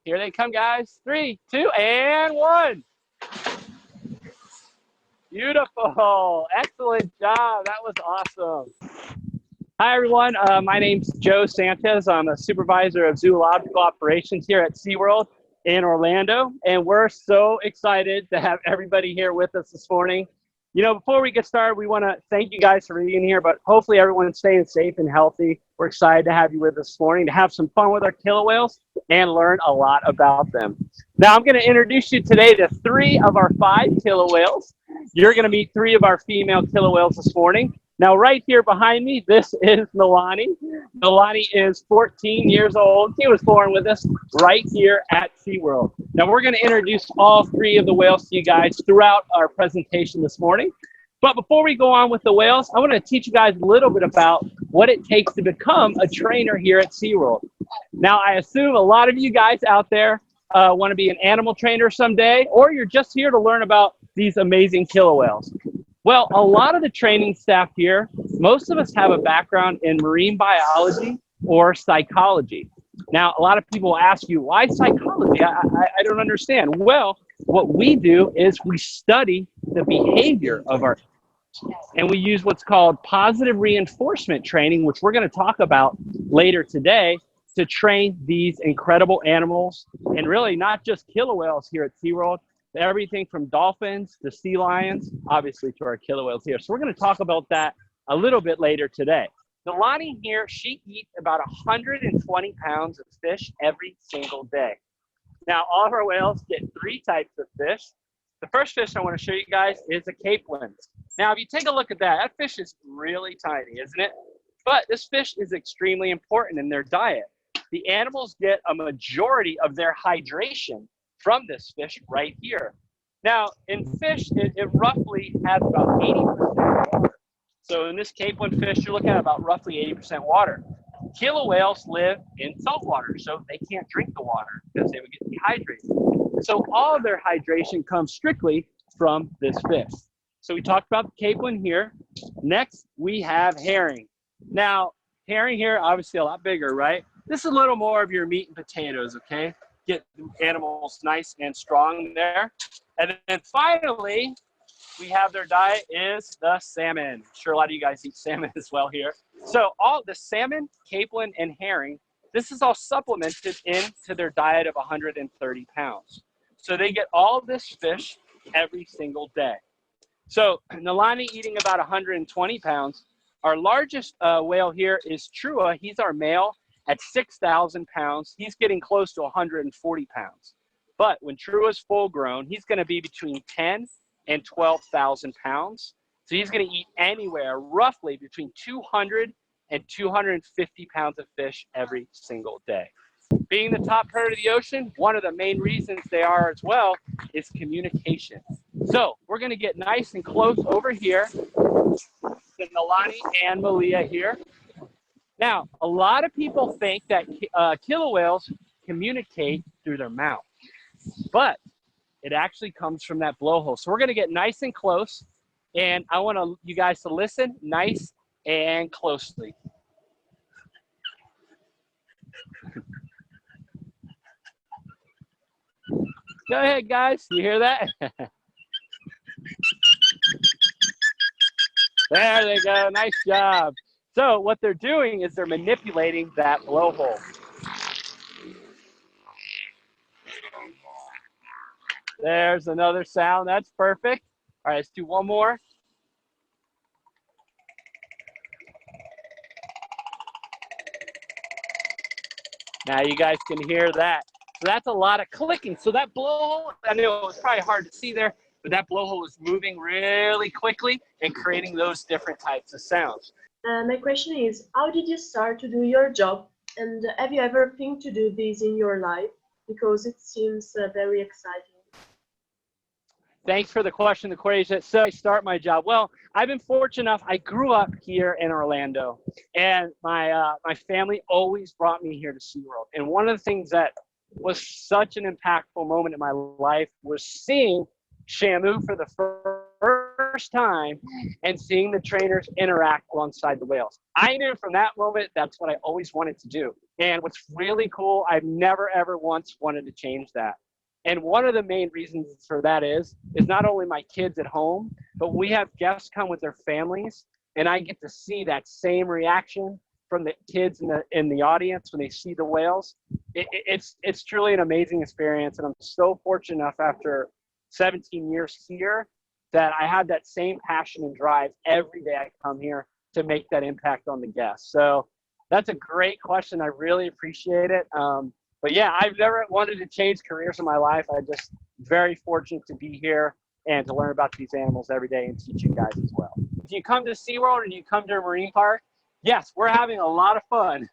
Here they come, guys. 3, 2, and 1. Beautiful. Excellent job. That was awesome. Hi, everyone. My name's Joe Sanchez. I'm a supervisor of zoological operations here at SeaWorld in Orlando, and we're so excited to have everybody here with us this morning. You know, before we get started, we want to thank you guys for being here, but hopefully everyone's staying safe and healthy. We're excited to have you with us this morning to have some fun with our killer whales and learn a lot about them. Now, I'm going to introduce you today to 3 of our 5 killer whales. You're going to meet 3 of our female killer whales this morning. Now, right here behind me, this is Milani. Milani is 14 years old. He was born with us right here at SeaWorld. Now, we're going to introduce all 3 of the whales to you guys throughout our presentation this morning. But before we go on with the whales, I want to teach you guys a little bit about what it takes to become a trainer here at SeaWorld. Now, I assume a lot of you guys out there want to be an animal trainer someday, or you're just here to learn about these amazing killer whales. Well, a lot of the training staff here, most of us have a background in marine biology or psychology. Now, a lot of people will ask you, why psychology? I don't understand. Well, what we do is we study the behavior of our, and we use what's called positive reinforcement training, which we're going to talk about later today, to train these incredible animals, and really not just killer whales here at SeaWorld, everything from dolphins to sea lions, obviously to our killer whales here. So we're going to talk about that a little bit later today. Milani here, she eats about 120 pounds of fish every single day. Now, all of our whales get 3 types of fish. The first fish I want to show you guys is a capelin. Now, if you take a look at that, that fish is really tiny, isn't it? But this fish is extremely important in their diet. The animals get a majority of their hydration from this fish right here. Now, in fish, it roughly has about 80% water. So in this capelin fish, you're looking at about roughly 80% water. Killer whales live in salt water, so they can't drink the water because they would get dehydrated. So all of their hydration comes strictly from this fish. So we talked about the capelin here. Next, we have herring. Now, herring here, obviously a lot bigger, right? This is a little more of your meat and potatoes, okay? Get the animals nice and strong there. And then finally, we have their diet is the salmon. I'm sure a lot of you guys eat salmon as well here. So all the salmon, capelin, and herring, this is all supplemented into their diet of 130 pounds. So they get all of this fish every single day. So Nalani eating about 120 pounds. Our largest whale here is Trua. He's our male. At 6,000 pounds, he's getting close to 140 pounds. But when Trua is full grown, he's going to be between 10 and 12,000 pounds. So he's going to eat anywhere roughly between 200 and 250 pounds of fish every single day. Being the top predator of the ocean, one of the main reasons they are as well is communication. So we're going to get nice and close over here to Nalani and Malia here. Now, a lot of people think that killer whales communicate through their mouth, but it actually comes from that blowhole. So we're going to get nice and close, and I want you guys to listen nice and closely. Go ahead, guys. You hear that? There they go. Nice job. So what they're doing is they're manipulating that blowhole. There's another sound. That's perfect. All right, let's do one more. Now you guys can hear that. So that's a lot of clicking. So that blowhole, I know it was probably hard to see there, but that blowhole is moving really quickly and creating those different types of sounds. My question is, how did you start to do your job? And have you ever think to do this in your life? Because it seems very exciting. Thanks for the question, Aquasia. So I start my job. Well, I've been fortunate enough. I grew up here in Orlando, and my family always brought me here to SeaWorld. And one of the things that was such an impactful moment in my life was seeing Shamu for the first time and seeing the trainers interact alongside the whales. I knew from that moment that's what I always wanted to do. And what's really cool, I've never, ever once wanted to change that. And one of the main reasons for that is not only my kids at home, but we have guests come with their families, and I get to see that same reaction from the kids in the audience when they see the whales. It's truly an amazing experience, and I'm so fortunate enough after 17 years here that I have that same passion and drive every day I come here to make that impact on the guests. So that's a great question. I really appreciate it. But yeah, I've never wanted to change careers in my life. I'm just very fortunate to be here and to learn about these animals every day and teach you guys as well. If you come to SeaWorld and you come to a marine park, yes, we're having a lot of fun,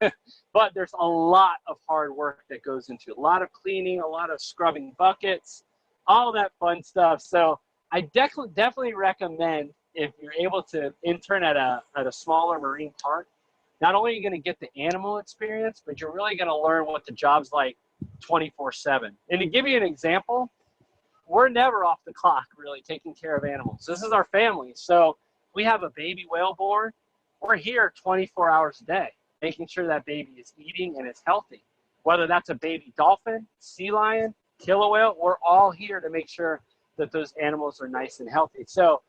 but there's a lot of hard work that goes into it. A lot of cleaning, a lot of scrubbing buckets, all that fun stuff. So I definitely recommend, if you're able to intern at a smaller marine park, not only are you going to get the animal experience, but you're really going to learn what the job's like 24/7. And to give you an example, we're never off the clock really taking care of animals. This is our family. So we have a baby whale born. We're here 24 hours a day, making sure that baby is eating and is healthy. Whether that's a baby dolphin, sea lion, killer whale, we're all here to make sure that those animals are nice and healthy. So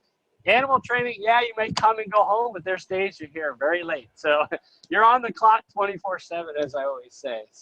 animal training, yeah, you may come and go home, but there's days you're here very late. So you're on the clock 24/7, as I always say. So.